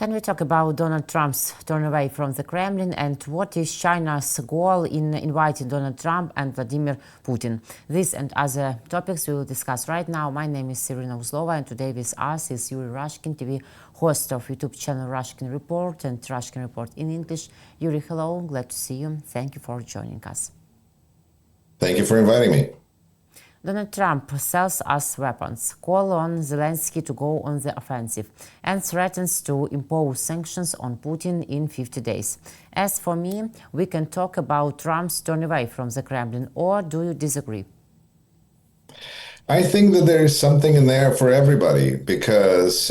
Can we talk about Donald Trump's turn away from the Kremlin and what is China's goal in inviting Donald Trump and Vladimir Putin? This and other topics we will discuss right now. My name is Irina Uzlova, and today with us is Yuri Rashkin, TV host of YouTube channel RashkinReport and RashkinReport in English. Yuri, hello, glad to see you. Thank you for joining us. Thank you for inviting me. Donald Trump sells us weapons, calls on Zelensky to go on the offensive, and threatens to impose sanctions on Putin in 50 days. As for me, we can talk about Trump's turn away from the Kremlin, or do you disagree? I think that there's something in there for everybody because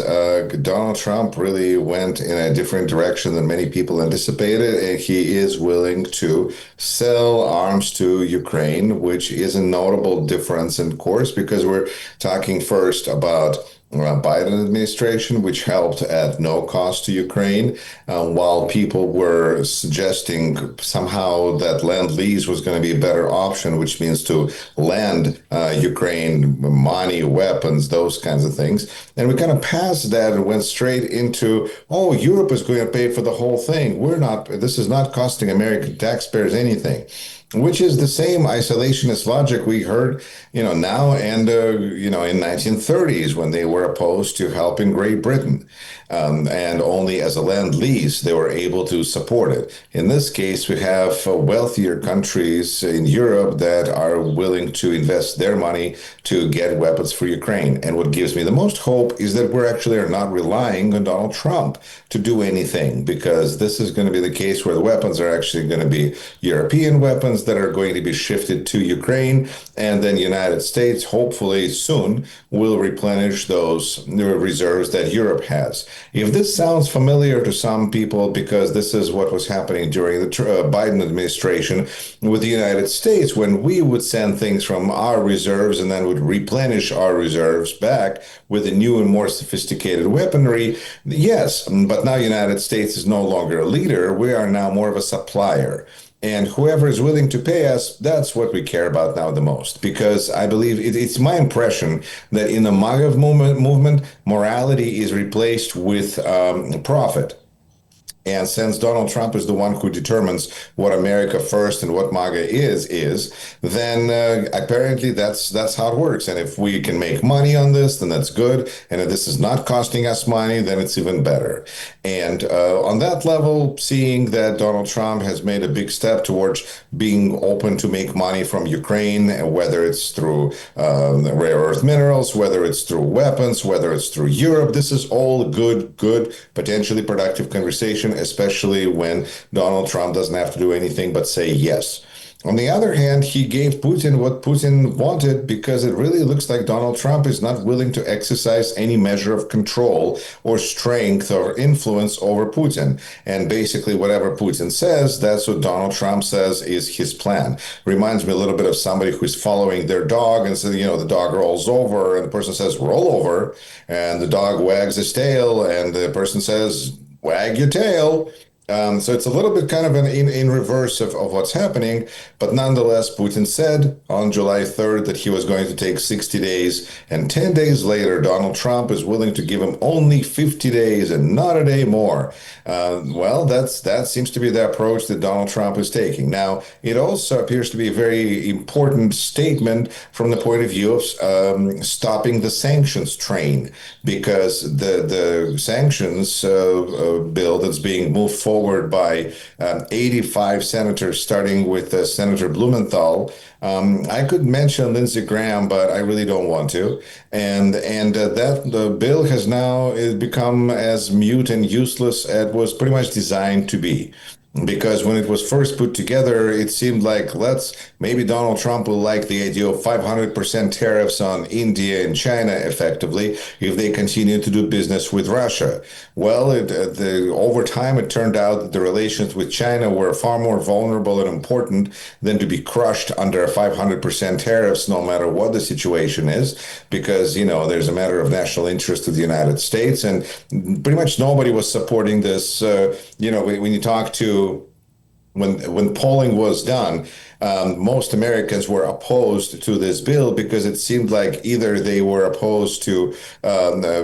Donald Trump really went in a different direction than many people anticipated, and he is willing to sell arms to Ukraine, which is a notable difference in course because we're talking first about Biden administration, which helped at no cost to Ukraine, while people were suggesting somehow that Lend-Lease was going to be a better option, which means to lend Ukraine money, weapons, those kinds of things. And we kind of passed that and went straight into, oh, Europe is going to pay for the whole thing. This is not costing American taxpayers anything. Which is the same isolationist logic we heard, now and, in 1930s when they were opposed to helping Great Britain. And only as a lend-lease they were able to support it. In this case, we have wealthier countries in Europe that are willing to invest their money to get weapons for Ukraine. And what gives me the most hope is that we're actually not relying on Donald Trump to do anything, because this is going to be the case where the weapons are actually going to be European weapons that are going to be shifted to Ukraine, and then the United States, hopefully soon, will replenish those reserves that Europe has. If this sounds familiar to some people, because this is what was happening during the Biden administration with the United States, when we would send things from our reserves and then would replenish our reserves back with a new and more sophisticated weaponry, yes, but now the United States is no longer a leader. We are now more of a supplier. And whoever is willing to pay us, that's what we care about now the most. Because I believe it's my impression that in the MAGA movement, morality is replaced with profit. And since Donald Trump is the one who determines what America first and what MAGA is, then apparently that's how it works. And if we can make money on this, then that's good. And if this is not costing us money, then it's even better. And on that level, seeing that Donald Trump has made a big step towards being open to make money from Ukraine, whether it's through rare earth minerals, whether it's through weapons, whether it's through Europe, this is all good, potentially productive conversation, especially when Donald Trump doesn't have to do anything but say yes. On the other hand, he gave Putin what Putin wanted, because it really looks like Donald Trump is not willing to exercise any measure of control or strength or influence over Putin. And basically whatever Putin says, that's what Donald Trump says is his plan. Reminds me a little bit of somebody who's following their dog and says, the dog rolls over and the person says, roll over, and the dog wags his tail and the person says, wag your tail. So it's a little bit kind of in reverse of what's happening. But nonetheless, Putin said on July 3rd that he was going to take 60 days. And 10 days later, Donald Trump is willing to give him only 50 days and not a day more. That seems to be the approach that Donald Trump is taking. Now, it also appears to be a very important statement from the point of view of stopping the sanctions train, because the sanctions bill that's being moved forward by 85 senators, starting with Senator Blumenthal. I could mention Lindsey Graham, but I really don't want to. And that the bill has now become as mute and useless as it was pretty much designed to be. Because when it was first put together, it seemed like maybe Donald Trump will like the idea of 500% tariffs on India and China, effectively, if they continue to do business with Russia. Well, over time, it turned out that the relations with China were far more vulnerable and important than to be crushed under 500% tariffs, no matter what the situation is, because, there's a matter of national interest to the United States, and pretty much nobody was supporting this. When you talk to when polling was done, most Americans were opposed to this bill because it seemed like either they were opposed to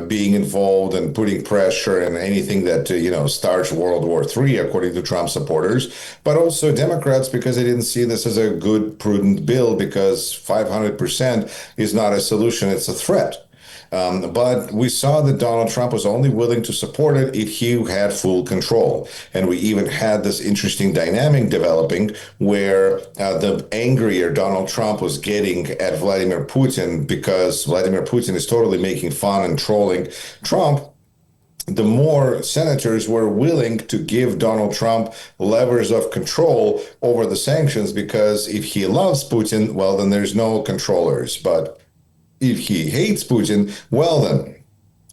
being involved and putting pressure and anything that starts World War III, according to Trump supporters, but also Democrats because they didn't see this as a good, prudent bill because 500% is not a solution; it's a threat. But we saw that Donald Trump was only willing to support it if he had full control. And we even had this interesting dynamic developing where the angrier Donald Trump was getting at Vladimir Putin because Vladimir Putin is totally making fun and trolling Trump, the more senators were willing to give Donald Trump levers of control over the sanctions because if he loves Putin, well, then there's no controllers. But if he hates Putin, well then,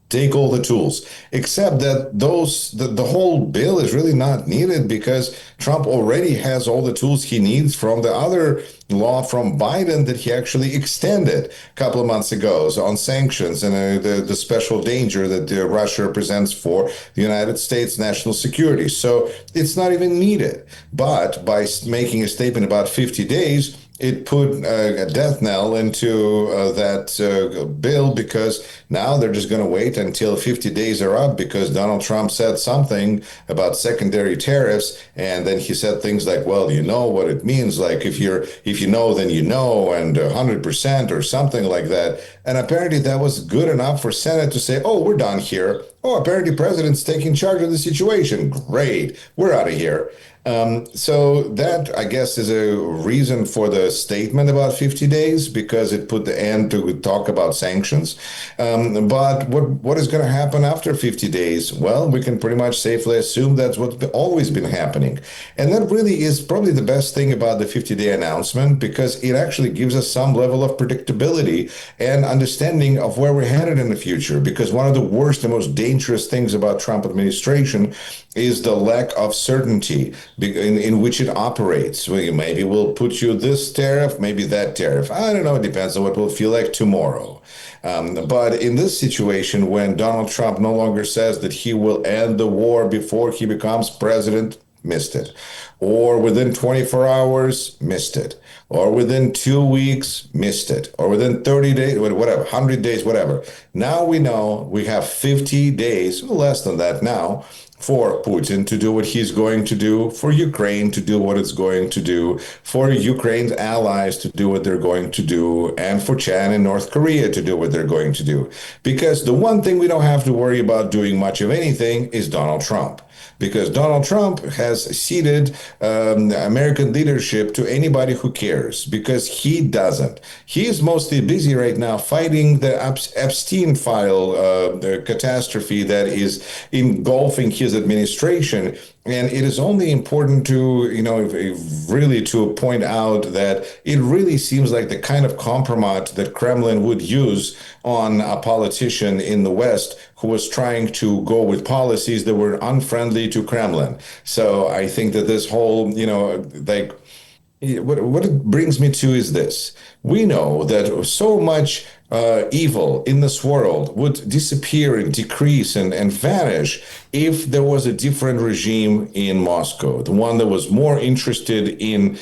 take all the tools. Except that the whole bill is really not needed because Trump already has all the tools he needs from the other law from Biden that he actually extended a couple of months ago on sanctions and the special danger that Russia represents for the United States national security. So it's not even needed. But by making a statement about 50 days, it put a death knell into that bill because now they're just going to wait until 50 days are up because Donald Trump said something about secondary tariffs, and then he said things like, well, you know what it means, like if you know, then you know, and 100% or something like that. And apparently that was good enough for Senate to say, oh, we're done here. Oh, apparently president's taking charge of the situation. Great, we're out of here. So that, I guess, is a reason for the statement about 50 days because it put the end to talk about sanctions. But what is going to happen after 50 days? Well, we can pretty much safely assume that's what's always been happening. And that really is probably the best thing about the 50-day announcement because it actually gives us some level of predictability and understanding of where we're headed in the future. Because one of the worst and most dangerous things about Trump administration is the lack of certainty in which it operates. Maybe we'll put you this tariff, maybe that tariff. I don't know. It depends on what we'll feel like tomorrow. But in this situation, when Donald Trump no longer says that he will end the war before he becomes president, missed it. Or within 24 hours, missed it. Or within 2 weeks, missed it. Or within 30 days, whatever, 100 days, whatever. Now we know we have 50 days, less than that now, for Putin to do what he's going to do, for Ukraine to do what it's going to do, for Ukraine's allies to do what they're going to do, and for China and North Korea to do what they're going to do. Because the one thing we don't have to worry about doing much of anything is Donald Trump. Because Donald Trump has ceded American leadership to anybody who cares, because he doesn't. He is mostly busy right now fighting the Epstein file, the catastrophe that is engulfing his administration. And it is only important to, really to point out that it really seems like the kind of compromise that Kremlin would use on a politician in the West who was trying to go with policies that were unfriendly to Kremlin. So I think that this whole, what it brings me to is this. We know that so much evil in this world would disappear and decrease and vanish if there was a different regime in Moscow, the one that was more interested in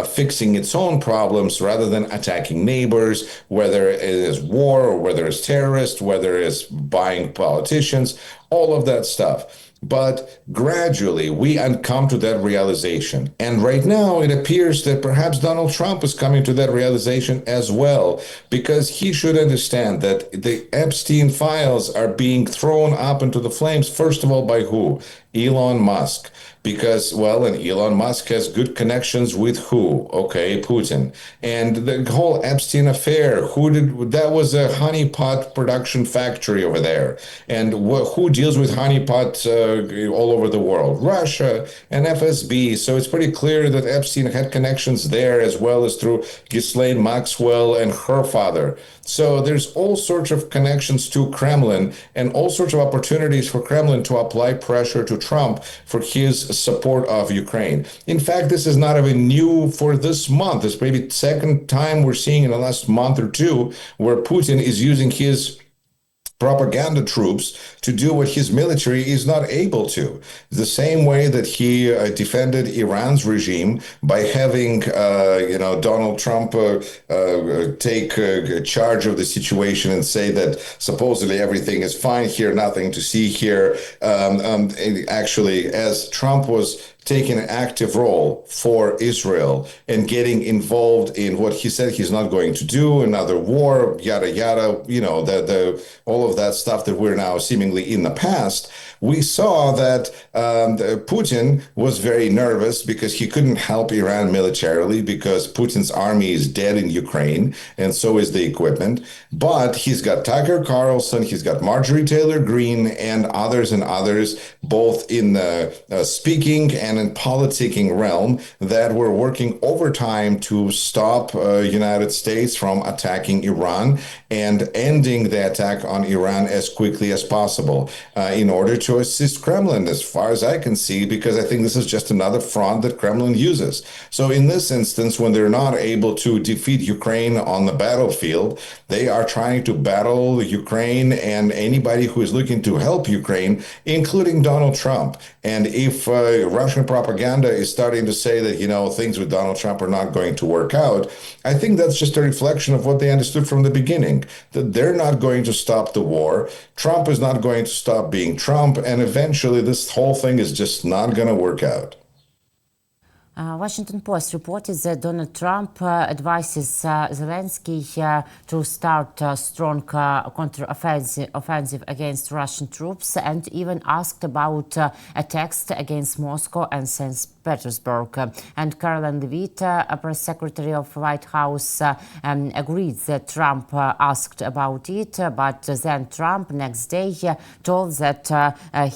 fixing its own problems rather than attacking neighbors, whether it is war or whether it's terrorists, whether it's buying politicians, all of that stuff. But gradually, we come to that realization. And right now, it appears that perhaps Donald Trump is coming to that realization as well, because he should understand that the Epstein files are being thrown up into the flames, first of all, by who? Elon Musk. Because, well, and Elon Musk has good connections with who? Okay, Putin. And the whole Epstein affair, that was a honeypot production factory over there. And who deals with honeypots all over the world? Russia and FSB. So it's pretty clear that Epstein had connections there as well as through Ghislaine Maxwell and her father. So there's all sorts of connections to Kremlin and all sorts of opportunities for Kremlin to apply pressure to Trump for his support of Ukraine. In fact, this is not even new for this month. It's maybe the second time we're seeing in the last month or two where Putin is using his propaganda troops to do what his military is not able to. The same way that he defended Iran's regime by having, Donald Trump take charge of the situation and say that supposedly everything is fine here, nothing to see here. Actually, as Trump was taking an active role for Israel and getting involved in what he said he's not going to do, another war, yada yada, the all of that stuff that we're now seemingly in the past. We saw that Putin was very nervous because he couldn't help Iran militarily because Putin's army is dead in Ukraine, and so is the equipment. But he's got Tucker Carlson, he's got Marjorie Taylor Greene, and others, both in the speaking and in politicking realm, that were working overtime to stop United States from attacking Iran and ending the attack on Iran as quickly as possible in order to assist Kremlin, as far as I can see, because I think this is just another front that Kremlin uses. So in this instance, when they're not able to defeat Ukraine on the battlefield, they are trying to battle Ukraine and anybody who is looking to help Ukraine, including Donald Trump. And if Russian propaganda is starting to say that, things with Donald Trump are not going to work out, I think that's just a reflection of what they understood from the beginning, that they're not going to stop the war. Trump is not going to stop being Trump. And eventually this whole thing is just not going to work out. Washington Post reported that Donald Trump advises Zelensky to start a strong counter-offensive against Russian troops, and even asked about attacks against Moscow and St. Petersburg. And Caroline Leavitt, a press secretary of White House, agreed that Trump asked about it, but then Trump next day told that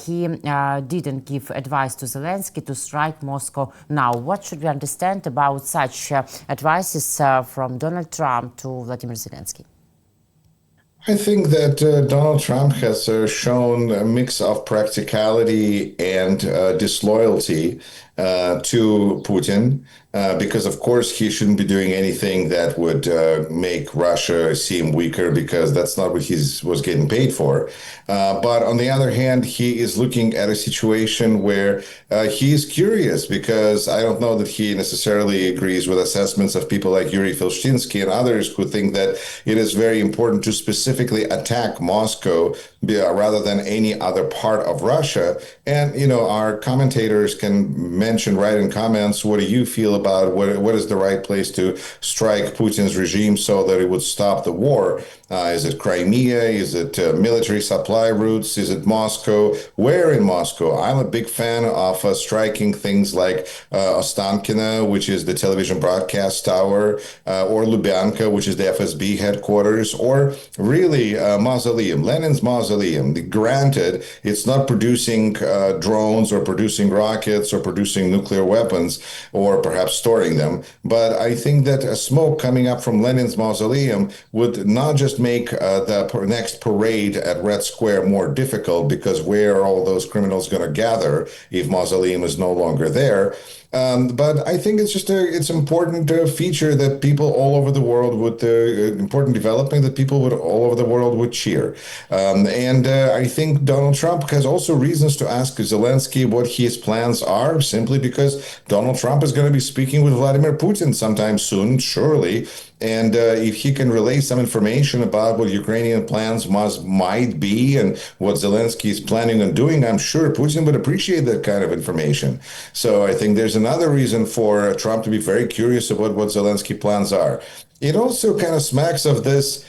he didn't give advice to Zelensky to strike Moscow now. What should we understand about such advices from Donald Trump to Vladimir Zelensky? I think that Donald Trump has shown a mix of practicality and disloyalty to Putin, because of course he shouldn't be doing anything that would make Russia seem weaker, because that's not what he was getting paid for. But on the other hand, he is looking at a situation where he is curious, because I don't know that he necessarily agrees with assessments of people like Yuri Rashkin and others who think that it is very important to specifically attack Moscow rather than any other part of Russia. And, our commentators can mention right in comments, what do you feel about what is the right place to strike Putin's regime so that it would stop the war? Is it Crimea? Is it military supply routes? Is it Moscow? Where in Moscow? I'm a big fan of striking things like Ostankino, which is the television broadcast tower, or Lubyanka, which is the FSB headquarters, or really Mausoleum, Lenin's Mausoleum. Granted, it's not producing drones or producing rockets or producing nuclear weapons or perhaps storing them, but I think that a smoke coming up from Lenin's Mausoleum would not just make the next parade at Red Square more difficult, because where are all those criminals going to gather if Mausoleum is no longer there? But I think it's just it's important feature that people all over the world would, important development that people would all over the world would cheer. And I think Donald Trump has also reasons to ask Zelensky what his plans are, simply because Donald Trump is going to be speaking with Vladimir Putin sometime soon, surely. And if he can relay some information about what Ukrainian plans might be and what Zelensky is planning on doing, I'm sure Putin would appreciate that kind of information. So I think there's another reason for Trump to be very curious about what Zelensky plans are. It also kind of smacks of this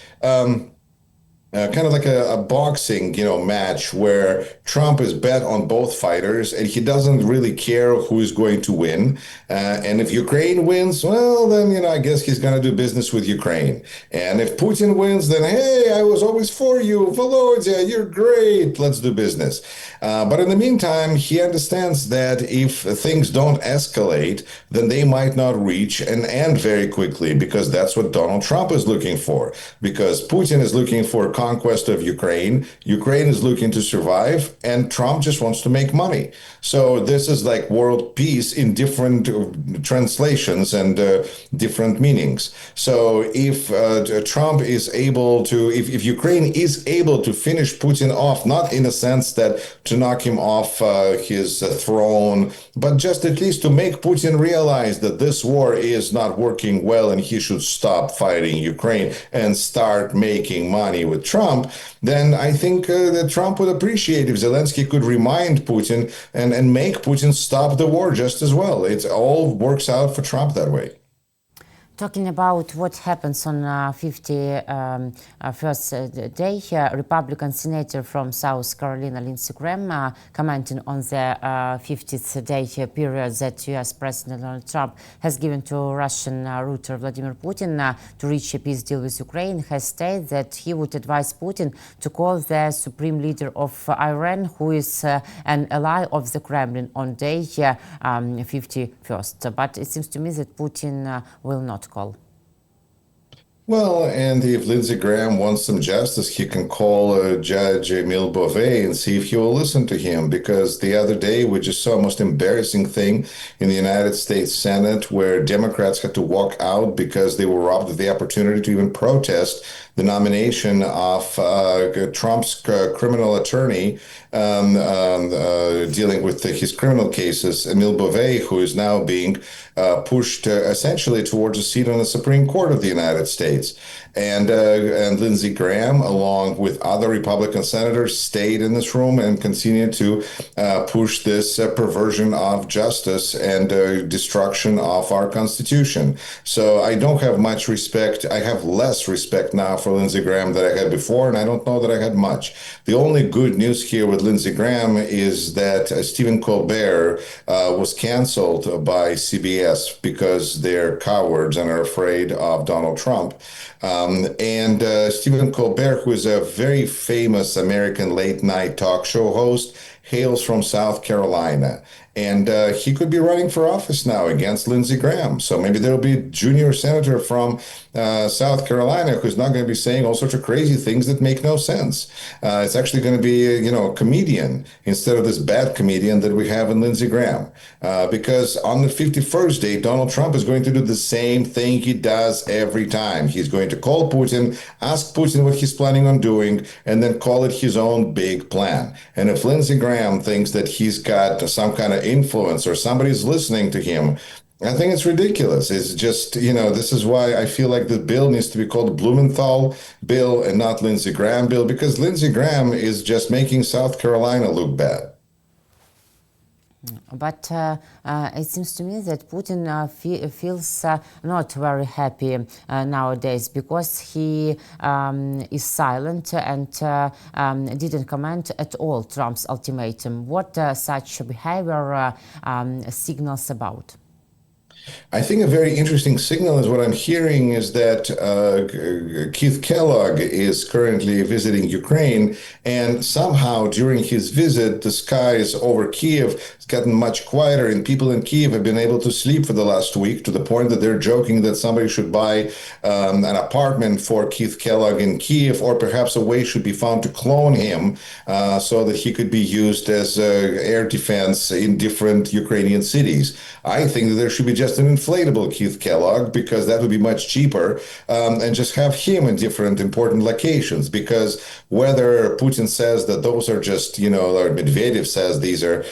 kind of like a boxing, match where Trump is bet on both fighters and he doesn't really care who is going to win. And if Ukraine wins, well, then, I guess he's going to do business with Ukraine. And if Putin wins, then, hey, I was always for you. Volodya, you're great. Let's do business. But in the meantime, he understands that if things don't escalate, then they might not reach an end very quickly, because that's what Donald Trump is looking for. Because Putin is looking for conquest of Ukraine. Ukraine is looking to survive, and Trump just wants to make money. So this is like world peace in different translations and different meanings. So if Trump is able to, if Ukraine is able to finish Putin off, not in a sense that to knock him off his throne, but just at least to make Putin realize that this war is not working well and he should stop fighting Ukraine and start making money with Trump, then I think that Trump would appreciate if Zelensky could remind Putin and make Putin stop the war just as well. It all works out for Trump that way. Talking about what happens on 51st day, Republican Senator from South Carolina, Lindsey Graham, commenting on the 50th day period that U.S. President Donald Trump has given to Russian ruler Vladimir Putin to reach a peace deal with Ukraine, has stated that he would advise Putin to call the supreme leader of Iran, who is an ally of the Kremlin, on day 51st. But it seems to me that Putin will not call. Well, and if Lindsey Graham wants some justice, he can call Judge Emile Beauvais and see if he will listen to him. Because the other day, we just saw a most embarrassing thing in the United States Senate where Democrats had to walk out because they were robbed of the opportunity to even protest the nomination of Trump's criminal attorney dealing with his criminal cases, Emile Beauvais, who is now being pushed essentially towards a seat on the Supreme Court of the United States. And Lindsey Graham, along with other Republican senators, stayed in this room and continued to push this perversion of justice and destruction of our Constitution. So I don't have much respect. I have less respect now for Lindsey Graham than I had before, and I don't know that I had much. The only good news here with Lindsey Graham is that Stephen Colbert was canceled by CBS because they're cowards and are afraid of Donald Trump. And Stephen Colbert, who is a very famous American late-night talk show host, hails from South Carolina. And he could be running for office now against Lindsey Graham. So maybe there'll be a junior senator from South Carolina who's not going to be saying all sorts of crazy things that make no sense. It's actually going to be, a comedian instead of this bad comedian that we have in Lindsey Graham. Because on the 51st day, Donald Trump is going to do the same thing he does every time. He's going to call Putin, ask Putin what he's planning on doing, and then call it his own big plan. And if Lindsey Graham thinks that he's got some kind of influence or somebody's listening to him, I think it's ridiculous. It's just, this is why I feel like the bill needs to be called the Blumenthal bill and not Lindsey Graham bill, because Lindsey Graham is just making South Carolina look bad. But it seems to me that Putin feels not very happy nowadays, because he is silent and didn't comment at all Trump's ultimatum. What such behavior signals about? I think a very interesting signal is what I'm hearing is that Keith Kellogg is currently visiting Ukraine, and somehow during his visit, the skies over Kiev has gotten much quieter, and people in Kiev have been able to sleep for the last week, to the point that they're joking that somebody should buy an apartment for Keith Kellogg in Kiev, or perhaps a way should be found to clone him so that he could be used as air defense in different Ukrainian cities. I think that there should be just an inflatable Keith Kellogg, because that would be much cheaper, and just have him in different important locations. Because whether Putin says that those are just, or Medvedev says these are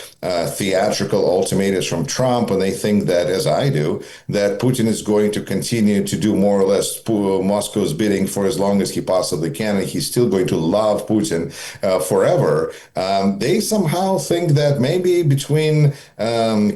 theatrical ultimatums from Trump, and they think that, as I do, that Putin is going to continue to do more or less Moscow's bidding for as long as he possibly can, and he's still going to love Putin forever, they somehow think that maybe between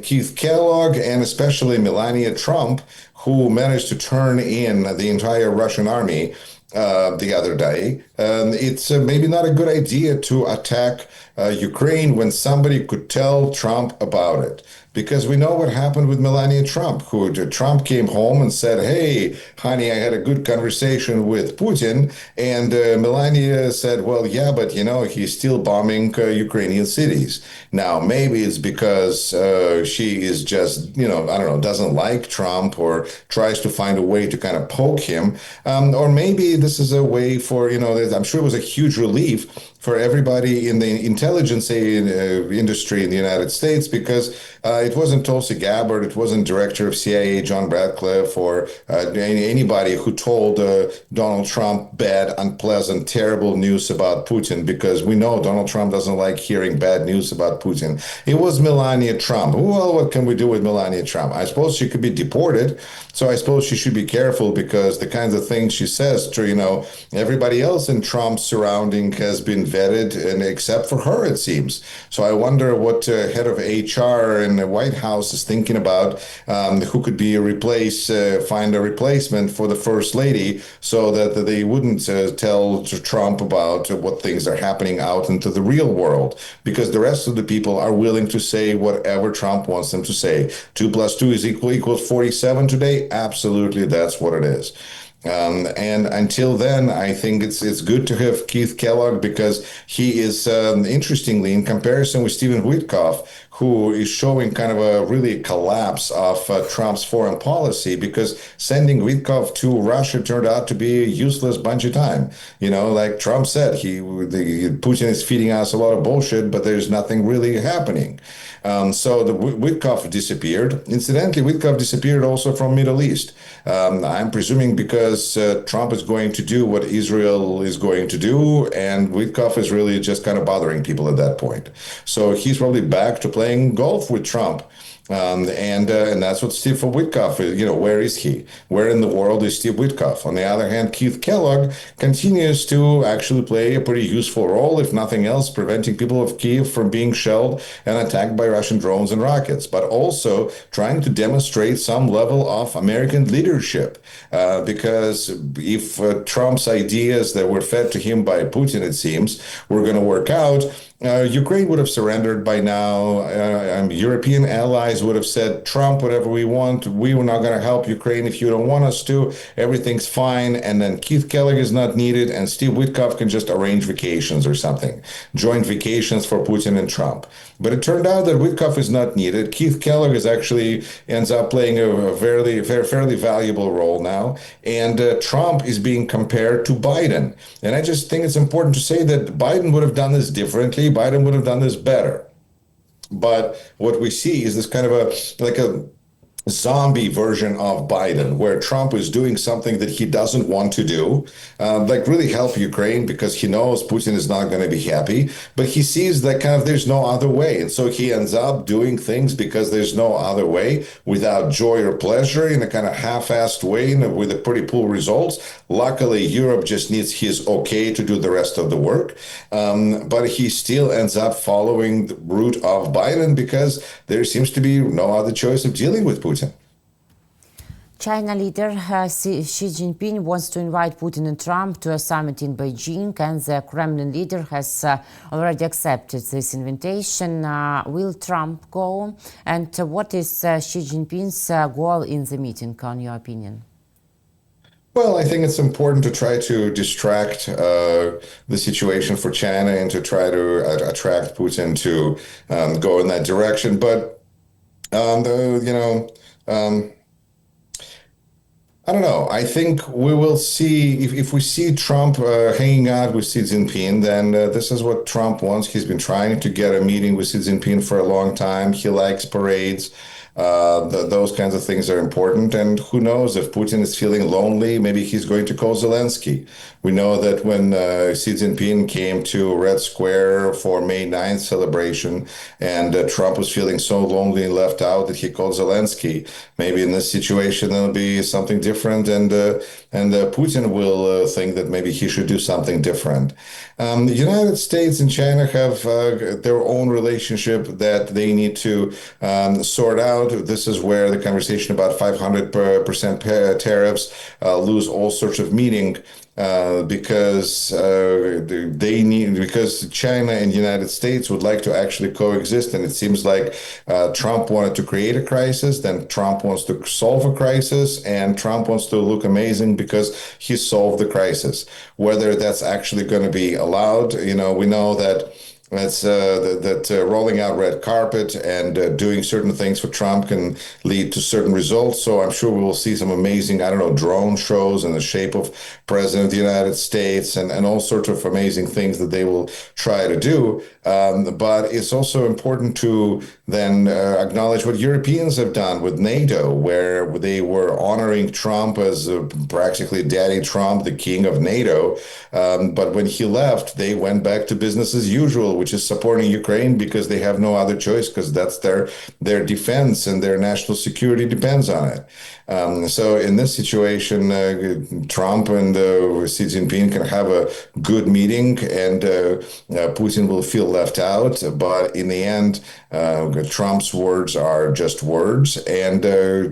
Keith Kellogg and especially Melania Trump, who managed to turn in the entire Russian army the other day, it's maybe not a good idea to attack Ukraine when somebody could tell Trump about it. Because we know what happened with Melania Trump, who Trump came home and said, "Hey, honey, I had a good conversation with Putin." And Melania said, "Well, yeah, but, he's still bombing Ukrainian cities." Now, maybe it's because she is just, I don't know, doesn't like Trump or tries to find a way to kind of poke him. Or maybe this is a way for, I'm sure it was a huge relief for everybody in the intelligence industry in the United States, because it wasn't Tulsi Gabbard, it wasn't Director of CIA John Radcliffe, or anybody who told Donald Trump bad, unpleasant, terrible news about Putin, because we know Donald Trump doesn't like hearing bad news about Putin. It was Melania Trump. Well, what can we do with Melania Trump? I suppose she could be deported, so I suppose she should be careful, because the kinds of things she says to, everybody else in Trump's surrounding has been vetted, and except for her, it seems. So I wonder what head of HR in the White House is thinking about, who could be find a replacement for the First Lady, so that they wouldn't tell Trump about what things are happening out into the real world, because the rest of the people are willing to say whatever Trump wants them to say. 2 + 2 equals 47 today. Absolutely, that's what it is. And until then, I think it's good to have Keith Kellogg, because he is, interestingly, in comparison with Stephen Witkoff, who is showing kind of a really collapse of Trump's foreign policy, because sending Witkoff to Russia turned out to be a useless bunch of time. Like Trump said, Putin is feeding us a lot of bullshit, but there's nothing really happening. So the Witkoff disappeared. Incidentally, Witkoff disappeared also from Middle East. I'm presuming because Trump is going to do what Israel is going to do, and Witkoff is really just kind of bothering people at that point. So he's probably back to playing golf with Trump. And that's what Steve Witkoff is. Where is he? Where in the world is Steve Witkoff? On the other hand, Keith Kellogg continues to actually play a pretty useful role, if nothing else, preventing people of Kyiv from being shelled and attacked by Russian drones and rockets, but also trying to demonstrate some level of American leadership. Because if Trump's ideas that were fed to him by Putin, it seems, were going to work out, Ukraine would have surrendered by now. European allies would have said, Trump, whatever we want, we were not going to help Ukraine if you don't want us to. Everything's fine. And then Keith Kellogg is not needed, and Steve Witkoff can just arrange vacations or something, joint vacations for Putin and Trump. But it turned out that Witkoff is not needed. Keith Kellogg ends up playing a fairly valuable role now. And Trump is being compared to Biden. And I just think it's important to say that Biden would have done this differently. Biden would have done this better. But what we see is this kind of a zombie version of Biden, where Trump is doing something that he doesn't want to do, like really help Ukraine, because he knows Putin is not going to be happy, but he sees that kind of there's no other way. And so he ends up doing things because there's no other way, without joy or pleasure, in a kind of half-assed way, with a pretty poor results. Luckily, Europe just needs his okay to do the rest of the work. But he still ends up following the route of Biden, because there seems to be no other choice of dealing with Putin. China leader Xi Jinping wants to invite Putin and Trump to a summit in Beijing, and the Kremlin leader has already accepted this invitation. Will Trump go? And what is Xi Jinping's goal in the meeting, in your opinion? Well, I think it's important to try to distract the situation for China, and to try to attract Putin to go in that direction. But I don't know. I think we will see, if we see Trump hanging out with Xi Jinping, then this is what Trump wants. He's been trying to get a meeting with Xi Jinping for a long time. He likes parades. Those kinds of things are important. And who knows, if Putin is feeling lonely, maybe he's going to call Zelensky. We know that when Xi Jinping came to Red Square for May 9th celebration, and Trump was feeling so lonely and left out, that he called Zelensky. Maybe in this situation, there'll be something different, and Putin will think that maybe he should do something different. The United States and China have their own relationship that they need to sort out. This is where the conversation about 500% tariffs lose all sorts of meaning. Because China and the United States would like to actually coexist, and it seems like Trump wanted to create a crisis, then Trump wants to solve a crisis, and Trump wants to look amazing because he solved the crisis. Whether that's actually going to be allowed, we know that That's that rolling out red carpet and doing certain things for Trump can lead to certain results. So I'm sure we will see some amazing, I don't know, drone shows in the shape of President of the United States and all sorts of amazing things that they will try to do. But it's also important to then acknowledge what Europeans have done with NATO, where they were honoring Trump as practically Daddy Trump, the king of NATO. But when he left, they went back to business as usual, which is supporting Ukraine because they have no other choice, because that's their defense and their national security depends on it. So in this situation, Trump and Xi Jinping can have a good meeting, and Putin will feel left out. But in the end, Trump's words are just words, and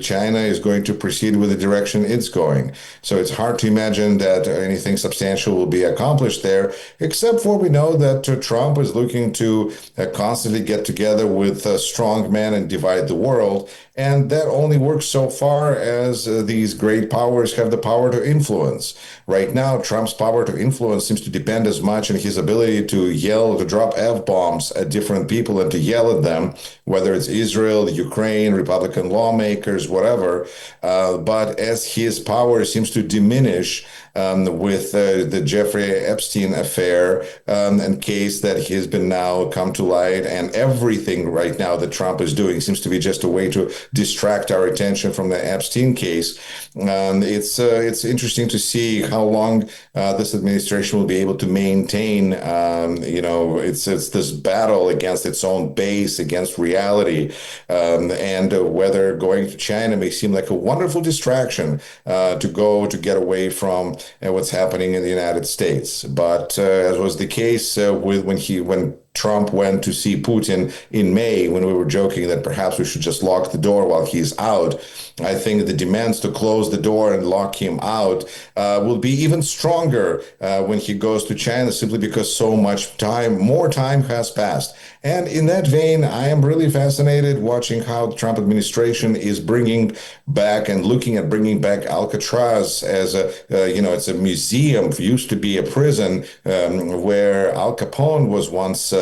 China is going to proceed with the direction it's going. So it's hard to imagine that anything substantial will be accomplished there, except for we know that Trump is looking to constantly get together with strong men and divide the world. And that only works so far as these great powers have the power to influence. Right now, Trump's power to influence seems to depend as much on his ability to yell, to drop F-bombs at different people and to yell at them, whether it's Israel, Ukraine, Republican lawmakers, whatever. But as his power seems to diminish, with the Jeffrey Epstein affair and case that has been now come to light, and everything right now that Trump is doing seems to be just a way to distract our attention from the Epstein case. It's interesting to see how long this administration will be able to maintain. It's this battle against its own base, against reality, and whether going to China may seem like a wonderful distraction to get away from what's happening in the United States. But as was the case when Trump went to see Putin in May, when we were joking that perhaps we should just lock the door while he's out, I think the demands to close the door and lock him out will be even stronger when he goes to China, simply because so much more time has passed. And in that vein, I am really fascinated watching how the Trump administration is bringing back and looking at bringing back Alcatraz as it's a museum, used to be a prison where Al Capone was once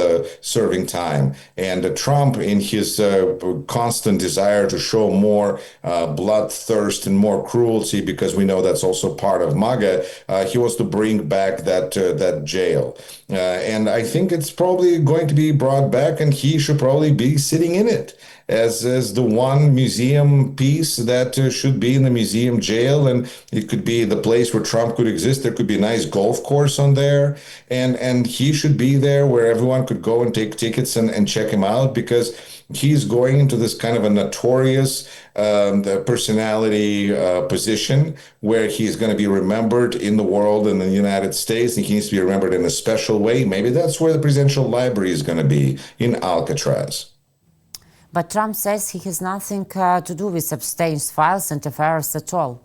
serving time. And Trump, in his constant desire to show more bloodthirst and more cruelty, because we know that's also part of MAGA, he wants to bring back that jail. And I think it's probably going to be brought back, and he should probably be sitting in it as the one museum piece that should be in the museum jail. And it could be the place where Trump could exist. There could be a nice golf course on there, and he should be there where everyone could go and take tickets and check him out, because he's going into this kind of a notorious personality position where he's going to be remembered in the world, in the United States, and he needs to be remembered in a special way. Maybe that's where the presidential library is going to be, in Alcatraz. But Trump says he has nothing to do with Epstein's files and affairs at all.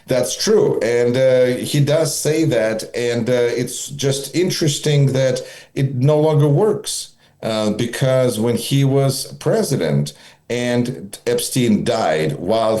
That's true. And he does say that. And it's just interesting that it no longer works because when he was president and Epstein died while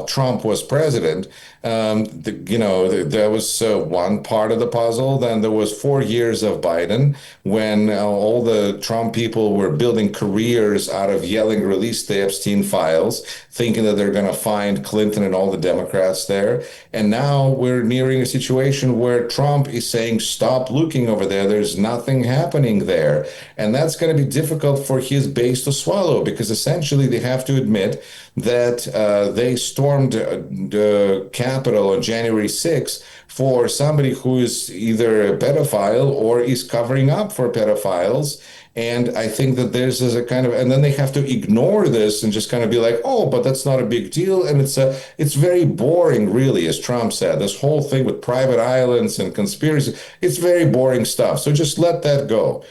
Trump was president, there was one part of the puzzle. Then there was 4 years of Biden, when all the Trump people were building careers out of yelling, "Release the Epstein files," thinking that they're going to find Clinton and all the Democrats there. And now we're nearing a situation where Trump is saying, "Stop looking over there. There's nothing happening there." And that's going to be difficult for his base to swallow, because essentially they have to admit that they stormed the Capitol on January 6th for somebody who is either a pedophile or is covering up for pedophiles. And I think that there's a kind of, and then they have to ignore this and just kind of be like, "Oh, but that's not a big deal." And it's very boring, really, as Trump said. This whole thing with private islands and conspiracy, it's very boring stuff. So just let that go.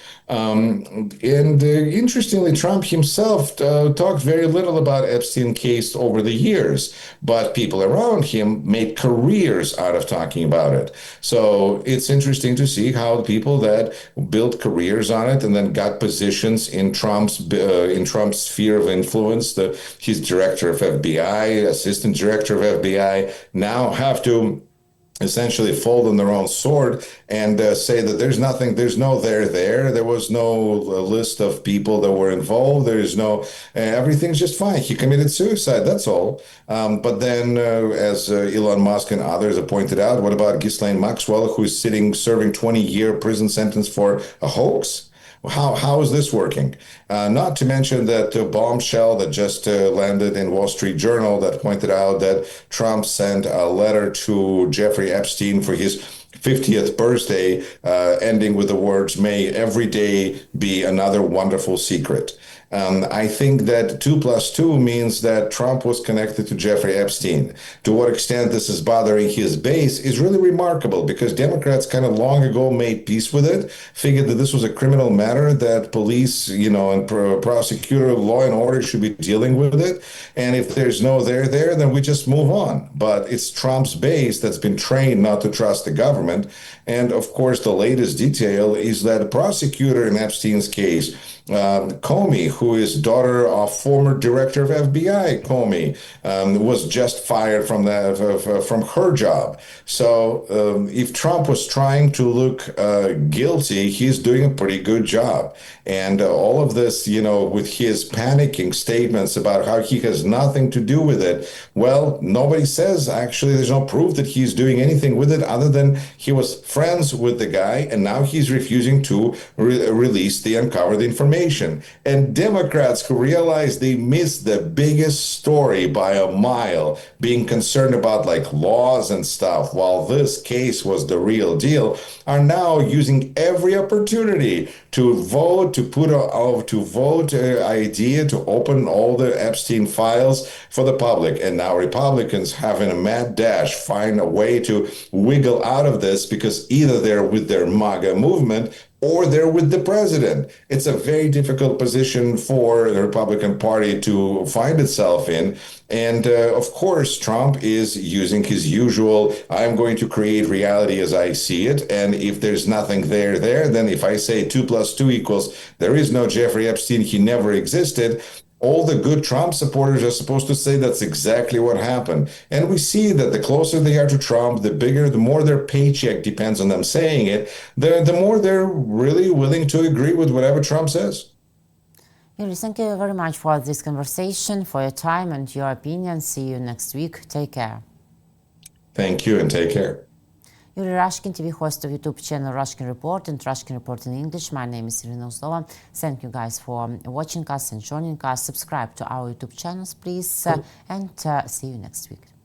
Interestingly, Trump himself talked very little about Epstein case over the years, but people around him made careers out of talking about it. So it's interesting to see how people that built careers on it and then got positions in Trump's sphere of influence, his director of FBI, assistant director of FBI, now have to essentially fold on their own sword and say that there's nothing, there's no there was no list of people that were involved, there's no everything's just fine, he committed suicide, that's all. But then as Elon Musk and others have pointed out, what about Ghislaine Maxwell, who's serving 20-year prison sentence for a hoax? How is this working? Not to mention that bombshell that just landed in Wall Street Journal that pointed out that Trump sent a letter to Jeffrey Epstein for his 50th birthday, ending with the words, "May every day be another wonderful secret." I think that 2+2 means that Trump was connected to Jeffrey Epstein. To what extent this is bothering his base is really remarkable, because Democrats kind of long ago made peace with it, figured that this was a criminal matter, that police, and prosecutor, law and order should be dealing with it. And if there's no there, then we just move on. But it's Trump's base that's been trained not to trust the government. And of course, the latest detail is that a prosecutor in Epstein's case, Comey, who is daughter of former director of FBI, Comey, was just fired from her job. So if Trump was trying to look guilty, he's doing a pretty good job. And all of this, with his panicking statements about how he has nothing to do with it, well, nobody says, actually, there's no proof that he's doing anything with it other than he was friends with the guy, and now he's refusing to release the uncovered information. And Democrats who realize they missed the biggest story by a mile, being concerned about like laws and stuff, while this case was the real deal, are now using every opportunity to vote, idea to open all the Epstein files for the public. And now Republicans having a mad dash find a way to wiggle out of this, because either they're with their MAGA movement or they're with the president. It's a very difficult position for the Republican Party to find itself in. And of course, Trump is using his usual, I'm going to create reality as I see it. And if there's nothing there, then if I say 2+2 =, there is no Jeffrey Epstein, he never existed, all the good Trump supporters are supposed to say that's exactly what happened. And we see that the closer they are to Trump, the more their paycheck depends on them saying it, the more they're really willing to agree with whatever Trump says. Yuri, thank you very much for this conversation, for your time and your opinion. See you next week. Take care. Thank you, and take care. Yuri Rashkin, TV host of YouTube channel Russian Report and Russian Report in English. My name is Irina Uslova. Thank you guys for watching us and joining us. Subscribe to our YouTube channels, please, and see you next week.